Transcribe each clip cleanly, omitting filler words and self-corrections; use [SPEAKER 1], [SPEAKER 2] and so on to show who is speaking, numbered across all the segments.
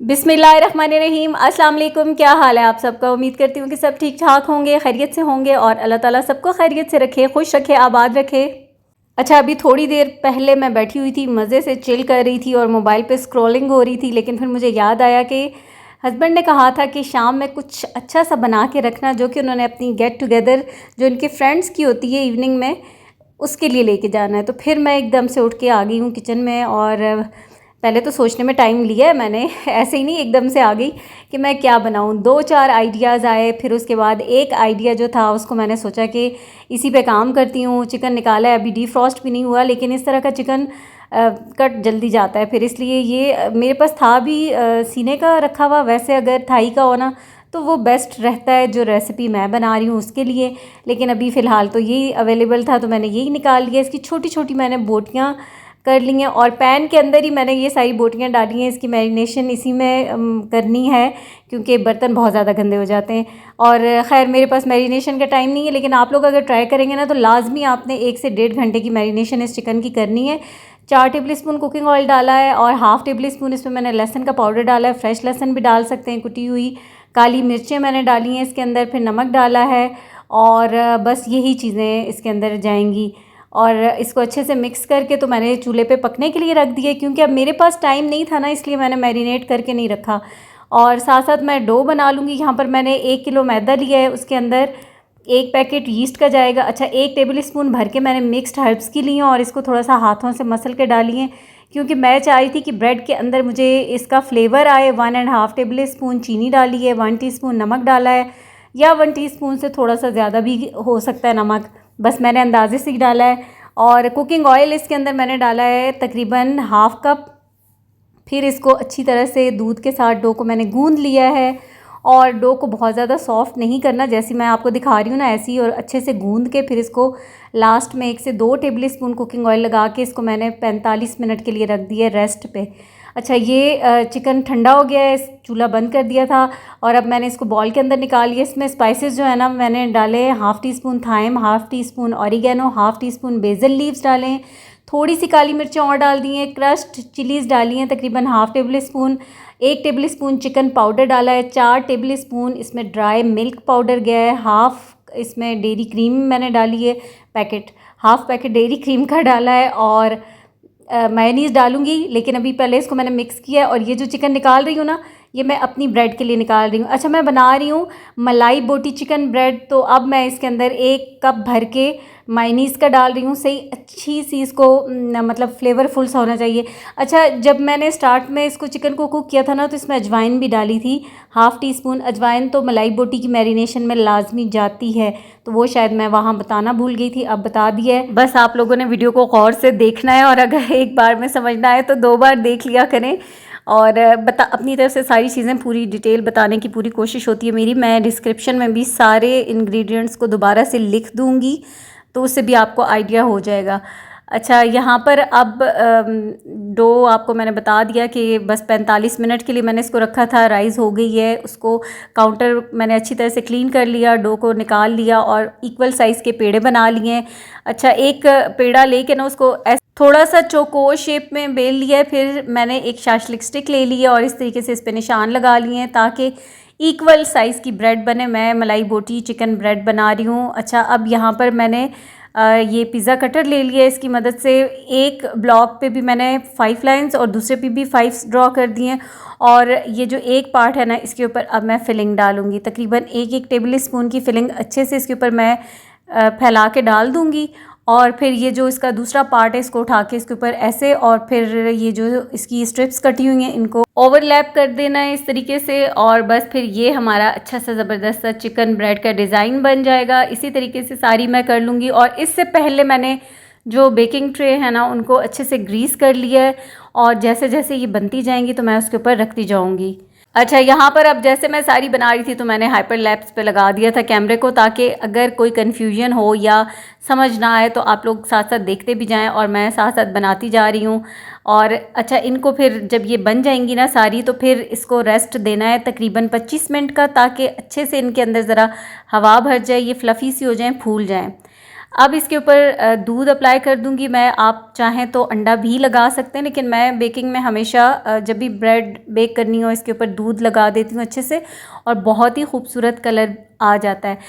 [SPEAKER 1] बिस्मिल्लाहिर्रहमानिर्रहीम। अस्सलाम वालेकुम। क्या हाल है आप सबका? उम्मीद करती हूँ कि सब ठीक ठाक होंगे, खैरियत से होंगे और अल्लाह ताला सबको खैरियत से रखे, खुश रखे, आबाद रखे। अच्छा, अभी थोड़ी देर पहले मैं बैठी हुई थी, मज़े से चिल कर रही थी और मोबाइल पे स्क्रॉलिंग हो रही थी, लेकिन फिर मुझे याद आया कि हस्बैंड ने कहा था कि शाम में कुछ अच्छा सा बना के रखना, जो कि उन्होंने अपनी गेट टुगेदर जो इनके फ्रेंड्स की होती है इवनिंग में, उसके लिए लेके जाना है। तो फिर मैं एकदम से उठ के आ गई हूँ किचन में और पहले तो सोचने में टाइम लिया है मैंने, ऐसे ही नहीं एकदम से आ गई कि मैं क्या बनाऊँ। 2-4 आइडियाज़ आए, फिर उसके बाद एक आइडिया जो था उसको मैंने सोचा कि इसी पे काम करती हूँ। चिकन निकाला है, अभी डीफ्रॉस्ट भी नहीं हुआ, लेकिन इस तरह का चिकन कट जल्दी जाता है, फिर इसलिए ये मेरे पास था भी सीने का रखा हुआ। वैसे अगर थाई का हो ना तो वो बेस्ट रहता है, जो रेसिपी मैं बना रही हूँ उसके लिए, लेकिन अभी फ़िलहाल तो यही अवेलेबल था तो मैंने यही निकाल लिया। इसकी छोटी छोटी मैंने बोटियाँ कर ली हैं और पैन के अंदर ही मैंने ये सारी बोटियाँ डाली हैं। इसकी मैरिनेशन इसी में करनी है, क्योंकि बर्तन बहुत ज़्यादा गंदे हो जाते हैं। और ख़ैर मेरे पास मैरिनेशन का टाइम नहीं है, लेकिन आप लोग अगर ट्राई करेंगे ना तो लाजमी आपने 1 से 1.5 घंटे की मैरिनेशन इस चिकन की करनी है। 4 टेबल स्पून कुकिंग ऑयल डाला है और हाफ़ टेबल स्पून इसमें मैंने लहसुन का पाउडर डाला है। फ्रेश लहसुन भी डाल सकते हैं, कुटी हुई। काली मिर्चें मैंने डाली हैं इसके अंदर, फिर नमक डाला है और बस यही चीज़ें इसके अंदर जाएंगी। और इसको अच्छे से मिक्स करके तो मैंने चूल्हे पे पकने के लिए रख दिया, क्योंकि अब मेरे पास टाइम नहीं था ना, इसलिए मैंने मैरिनेट करके नहीं रखा। और साथ साथ मैं डो बना लूँगी। यहाँ पर मैंने 1 किलो मैदा लिया है, उसके अंदर 1 पैकेट यीस्ट का जाएगा। अच्छा, 1 टेबल स्पून भर के मैंने मिक्स्ड हर्ब्स की ली हैं और इसको थोड़ा सा हाथों से मसल के डाली हैं, क्योंकि मैं चाह रही थी कि ब्रेड के अंदर मुझे इसका फ्लेवर आए। 1.5 टेबल स्पून चीनी डाली है, 1 टीस्पून नमक डाला है, या 1 टीस्पून से थोड़ा सा ज़्यादा भी हो सकता है नमक, बस मैंने अंदाजे से ही डाला है। और कुकिंग ऑयल इसके अंदर मैंने डाला है तकरीबन हाफ़ कप। फिर इसको अच्छी तरह से दूध के साथ डो को मैंने गूंद लिया है। और डो को बहुत ज़्यादा सॉफ्ट नहीं करना, जैसे मैं आपको दिखा रही हूँ ना ऐसी, और अच्छे से गूंद के फिर इसको लास्ट में 1 से 2 टेबल स्पून कुकिंग ऑयल लगा के इसको मैंने 45 मिनट के लिए रख दिया रेस्ट पे। अच्छा, ये चिकन ठंडा हो गया है, चूल्हा बंद कर दिया था और अब मैंने इसको बॉल के अंदर निकाल लिया। इसमें स्पाइसेस जो है ना मैंने डाले, half teaspoon thyme, half teaspoon oregano, half teaspoon basil leaves डालें, थोड़ी सी काली मिर्चें और डाल दी हैं, क्रश्ड चिलीज़ डाली हैं तकरीबन half table spoon, 1 table spoon chicken powder डाला है, 4 टेबल स्पून इसमें ड्राई मिल्क पाउडर गया है, हाफ़ इसमें डेयरी क्रीम मैंने डाली है packet, half packet dairy cream का डाला है और मेयोनीज़ डालूंगी, लेकिन अभी पहले इसको मैंने मिक्स किया है। और ये जो चिकन निकाल रही हूँ ना, ये मैं अपनी ब्रेड के लिए निकाल रही हूँ। अच्छा, मैं बना रही हूँ मलाई बोटी चिकन ब्रेड, तो अब मैं इसके अंदर 1 कप भर के मेयोनीज़ का डाल रही हूँ। सही अच्छी सी इसको मतलब फ्लेवरफुल सा होना चाहिए। अच्छा, जब मैंने स्टार्ट में इसको चिकन को कुक किया था ना तो इसमें अजवाइन भी डाली थी, हाफ़ टी स्पून। अजवाइन तो मलाई बोटी की मैरिनेशन में लाजमी जाती है, तो वो शायद मैं वहाँ बताना भूल गई थी, अब बता दिया है। बस आप लोगों ने वीडियो को गौर से देखना है और अगर एक बार में समझना है तो 2 बार देख लिया करें। और अपनी तरफ से सारी चीज़ें पूरी डिटेल बताने की पूरी कोशिश होती है मेरी। मैं डिस्क्रिप्शन में भी सारे इंग्रेडिएंट्स को दोबारा से लिख दूँगी, तो उससे भी आपको आइडिया हो जाएगा। अच्छा, यहाँ पर अब डो आपको मैंने बता दिया कि बस 45 मिनट के लिए मैंने इसको रखा था, राइज़ हो गई है। उसको काउंटर मैंने अच्छी तरह से क्लीन कर लिया, डो को निकाल लिया और इक्वल साइज़ के पेड़े बना लिए हैं। अच्छा, एक पेड़ा लेके ना उसको थोड़ा सा चौकोर शेप में बेल लिया है। फिर मैंने एक शाशलिक स्टिक ले ली है और इस तरीके से इस पर निशान लगा लिए हैं ताकि इक्वल साइज़ की ब्रेड बने। मैं मलाई बोटी चिकन ब्रेड बना रही हूँ। अच्छा, अब यहाँ पर मैंने ये पिज़्ज़ा कटर ले लिया है, इसकी मदद से एक ब्लॉक पे भी मैंने 5 लाइंस और दूसरे पे भी 5 ड्रॉ कर दिए हैं। और ये जो एक पार्ट है ना, इसके ऊपर अब मैं फिलिंग डालूँगी। तकरीबन 1-1 टेबल स्पून की फिलिंग अच्छे से इसके ऊपर मैं फैला के डाल दूँगी। और फिर ये जो इसका दूसरा पार्ट है इसको उठा के इसके ऊपर ऐसे, और फिर ये जो इसकी स्ट्रिप्स कटी हुई हैं इनको ओवरलैप कर देना है इस तरीके से। और बस फिर ये हमारा अच्छा सा ज़बरदस्त सा चिकन ब्रेड का डिज़ाइन बन जाएगा। इसी तरीके से सारी मैं कर लूँगी। और इससे पहले मैंने जो बेकिंग ट्रे है ना उनको अच्छे से ग्रीस कर लिया है, और जैसे जैसे ये बनती जाएंगी तो मैं उसके ऊपर रखती जाऊँगी। अच्छा, यहाँ पर अब जैसे मैं सारी बना रही थी तो मैंने हाइपर लैप्स पे लगा दिया था कैमरे को, ताकि अगर कोई कन्फ्यूजन हो या समझ ना आए तो आप लोग साथ साथ देखते भी जाएं और मैं साथ साथ बनाती जा रही हूँ। और अच्छा, इनको फिर जब ये बन जाएंगी ना सारी, तो फिर इसको रेस्ट देना है तकरीबन 25 मिनट का, ताकि अच्छे से इनके अंदर ज़रा हवा भर जाए, ये फ्लफ़ी सी हो जाएँ, फूल जाएँ। अब इसके ऊपर दूध अप्लाई कर दूंगी मैं। आप चाहें तो अंडा भी लगा सकते हैं, लेकिन मैं बेकिंग में हमेशा जब भी ब्रेड बेक करनी हो इसके ऊपर दूध लगा देती हूँ अच्छे से, और बहुत ही खूबसूरत कलर आ जाता है।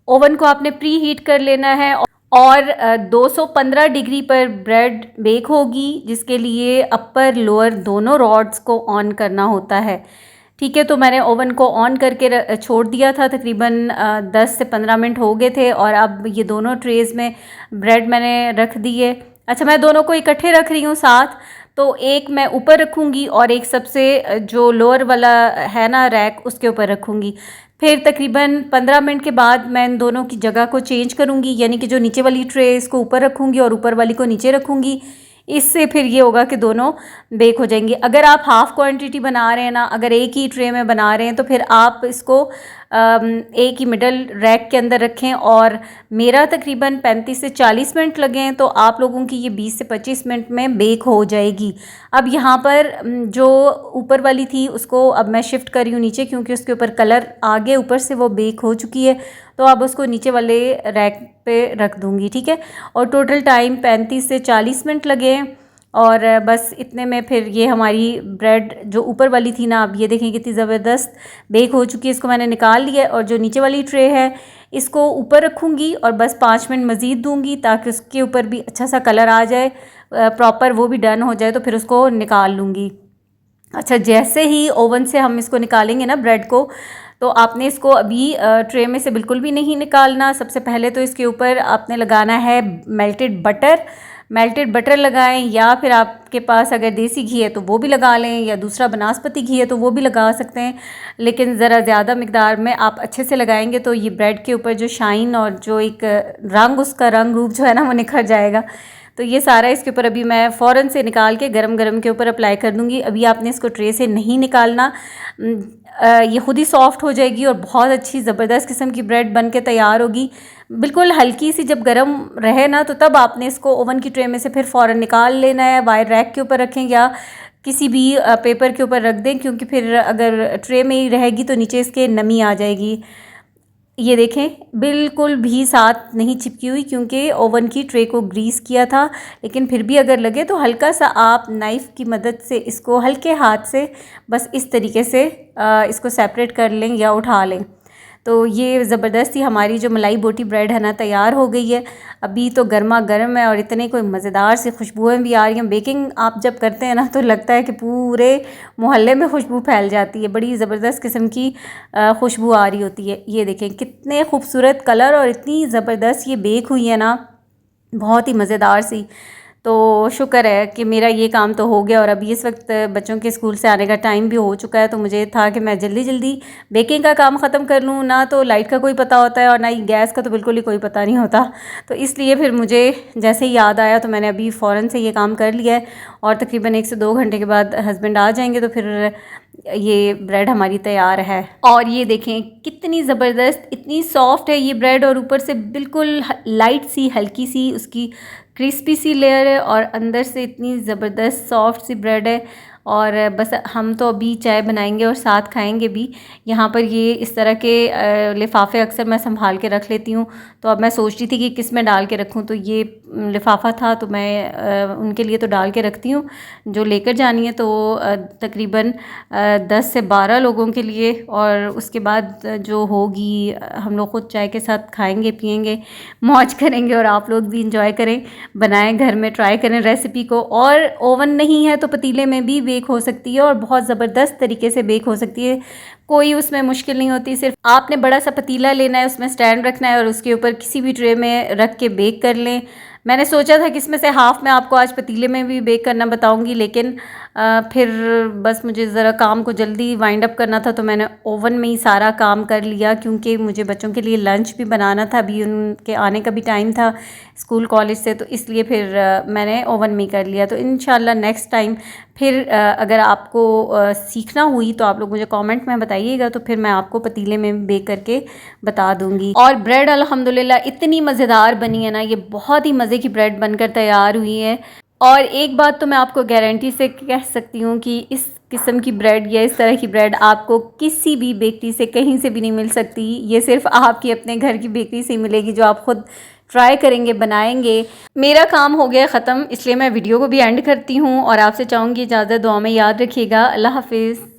[SPEAKER 1] ओवन को आपने प्री हीट कर लेना है और 215 डिग्री पर ब्रेड बेक होगी, जिसके लिए अपर लोअर दोनों रॉड्स को ऑन करना होता है। ठीक है, तो मैंने ओवन को ऑन करके छोड़ दिया था। तकरीबन 10 से 15 मिनट हो गए थे और अब ये दोनों ट्रेज़ में ब्रेड मैंने रख दिए। अच्छा, मैं दोनों को इकट्ठे रख रही हूँ साथ, तो एक मैं ऊपर रखूँगी और एक सबसे जो लोअर वाला है ना रैक, उसके ऊपर रखूँगी। फिर तकरीबन 15 मिनट के बाद मैं इन दोनों की जगह को चेंज करूँगी, यानी कि जो नीचे वाली ट्रे इसको ऊपर रखूँगी और ऊपर वाली को नीचे रखूँगी। इससे फिर ये होगा कि दोनों बेक हो जाएंगी। अगर आप हाफ़ क्वांटिटी बना रहे हैं ना, अगर एक ही ट्रे में बना रहे हैं, तो फिर आप इसको एक ही मिडल रैक के अंदर रखें। और मेरा तकरीबन 35 से 40 मिनट लगे हैं, तो आप लोगों की ये 20 से 25 मिनट में बेक हो जाएगी। अब यहाँ पर जो ऊपर वाली थी उसको अब मैं शिफ्ट कर रही हूँ नीचे, क्योंकि उसके ऊपर कलर आगे ऊपर से वो बेक हो चुकी है, तो अब उसको नीचे वाले रैक पे रख दूँगी। ठीक है, और टोटल टाइम 35 से 40 मिनट लगे हैं। और बस इतने में फिर ये हमारी ब्रेड जो ऊपर वाली थी ना, अब ये देखें कितनी ज़बरदस्त बेक हो चुकी है। इसको मैंने निकाल लिया और जो नीचे वाली ट्रे है इसको ऊपर रखूँगी और बस 5 मिनट मज़ीद दूँगी, ताकि उसके ऊपर भी अच्छा सा कलर आ जाए, प्रॉपर वो भी डन हो जाए, तो फिर उसको निकाल लूँगी। अच्छा, जैसे ही ओवन से हम इसको निकालेंगे ना ब्रेड को, तो आपने इसको अभी ट्रे में से बिल्कुल भी नहीं निकालना। सबसे पहले तो इसके ऊपर आपने लगाना है मेल्टेड बटर। मेल्टेड बटर लगाएं, या फिर आपके पास अगर देसी घी है तो वो भी लगा लें, या दूसरा बनास्पति घी है तो वो भी लगा सकते हैं, लेकिन ज़रा ज़्यादा मिकदार में आप अच्छे से लगाएंगे तो ये ब्रेड के ऊपर जो शाइन और जो एक रंग, उसका रंग रूप जो है ना वो निखर जाएगा। तो ये सारा इसके ऊपर अभी मैं फ़ौरन से निकाल के गरम गरम के ऊपर अप्लाई कर दूँगी। अभी आपने इसको ट्रे से नहीं निकालना, ये खुद ही सॉफ्ट हो जाएगी और बहुत अच्छी ज़बरदस्त किस्म की ब्रेड बन के तैयार होगी। बिल्कुल हल्की सी जब गरम रहे ना, तो तब आपने इसको ओवन की ट्रे में से फिर फ़ौरन निकाल लेना है। वायर रैक के ऊपर रखें या किसी भी पेपर के ऊपर रख दें, क्योंकि फिर अगर ट्रे में ही रहेगी तो नीचे इसके नमी आ जाएगी। ये देखें बिल्कुल भी साथ नहीं चिपकी हुई, क्योंकि ओवन की ट्रे को ग्रीस किया था। लेकिन फिर भी अगर लगे तो हल्का सा आप नाइफ़ की मदद से इसको हल्के हाथ से बस इस तरीके से इसको सेपरेट कर लें या उठा लें। तो ये ज़बरदस्ती हमारी जो मलाई बोटी ब्रेड है ना तैयार हो गई है। अभी तो गर्मा गर्म है और इतने कोई मज़ेदार सी खुशबुएं भी आ रही हैं। बेकिंग आप जब करते हैं ना तो लगता है कि पूरे मोहल्ले में खुशबू फैल जाती है, बड़ी ज़बरदस्त किस्म की खुशबू आ रही होती है। ये देखें कितने खूबसूरत कलर और इतनी ज़बरदस्त ये बेक हुई है ना, बहुत ही मज़ेदार सी। तो शुक्र है कि मेरा ये काम तो हो गया और अभी इस वक्त बच्चों के स्कूल से आने का टाइम भी हो चुका है, तो मुझे था कि मैं जल्दी जल्दी बेकिंग का काम ख़त्म कर लूँ। ना तो लाइट का कोई पता होता है और ना ही गैस का तो बिल्कुल ही कोई पता नहीं होता, तो इसलिए फिर मुझे जैसे ही याद आया तो मैंने अभी फ़ौरन से ये काम कर लिया है। और तकरीबन 1 से 2 घंटे के बाद हस्बैंड आ जाएंगे तो फिर ये ब्रेड हमारी तैयार है। और ये देखें कितनी ज़बरदस्त, इतनी सॉफ्ट है ये ब्रेड, और ऊपर से बिल्कुल लाइट सी हल्की सी उसकी क्रिस्पी सी लेयर है और अंदर से इतनी ज़बरदस्त सॉफ्ट सी ब्रेड है। और बस हम तो अभी चाय बनाएंगे और साथ खाएंगे भी। यहाँ पर ये इस तरह के लिफाफे अक्सर मैं संभाल के रख लेती हूँ, तो अब मैं सोच रही थी कि किस में डाल के रखूँ, तो ये लिफाफा था तो मैं उनके लिए तो डाल के रखती हूँ जो लेकर जानी है। तो तकरीबन 10 से 12 लोगों के लिए, और उसके बाद जो होगी हम लोग खुद चाय के साथ खाएंगे पिएंगे, मौज करेंगे, और आप लोग भी इंजॉय करें, बनाएं घर में, ट्राई करें रेसिपी को। और ओवन नहीं है तो पतीले में भी बेक हो सकती है और बहुत ज़बरदस्त तरीके से बेक हो सकती है, कोई उसमें मुश्किल नहीं होती। सिर्फ आपने बड़ा सा पतीला लेना है, उसमें स्टैंड रखना है और उसके ऊपर किसी भी ट्रे में रख के बेक कर लें। मैंने सोचा था कि इसमें से हाफ़ मैं आपको आज पतीले में भी बेक करना बताऊंगी, लेकिन फिर बस मुझे ज़रा काम को जल्दी वाइंड अप करना था, तो मैंने ओवन में ही सारा काम कर लिया, क्योंकि मुझे बच्चों के लिए लंच भी बनाना था। अभी उनके आने का भी टाइम था स्कूल कॉलेज से, तो इसलिए फिर मैंने ओवन में ही कर लिया। तो इंशाल्लाह नेक्स्ट टाइम फिर अगर आपको सीखना हुई तो आप लोग मुझे कमेंट में बताइएगा, तो फिर मैं आपको पतीले में बेक करके बता दूंगी। और ब्रेड अल्हम्दुलिल्लाह इतनी मज़ेदार बनी है ना, ये बहुत ही मज़े की ब्रेड बनकर तैयार हुई है। और एक बात तो मैं आपको गारंटी से कह सकती हूँ कि इस किस्म की ब्रेड या इस तरह की ब्रेड आपको किसी भी बेकरी से कहीं से भी नहीं मिल सकती। ये सिर्फ आपकी अपने घर की बेकरी से मिलेगी, जो आप ख़ुद ट्राई करेंगे, बनाएंगे। मेरा काम हो गया ख़त्म, इसलिए मैं वीडियो को भी एंड करती हूँ और आपसे चाहूँगी इजाज़त। दुआ में याद रखिएगा। अल्लाह हाफिज़।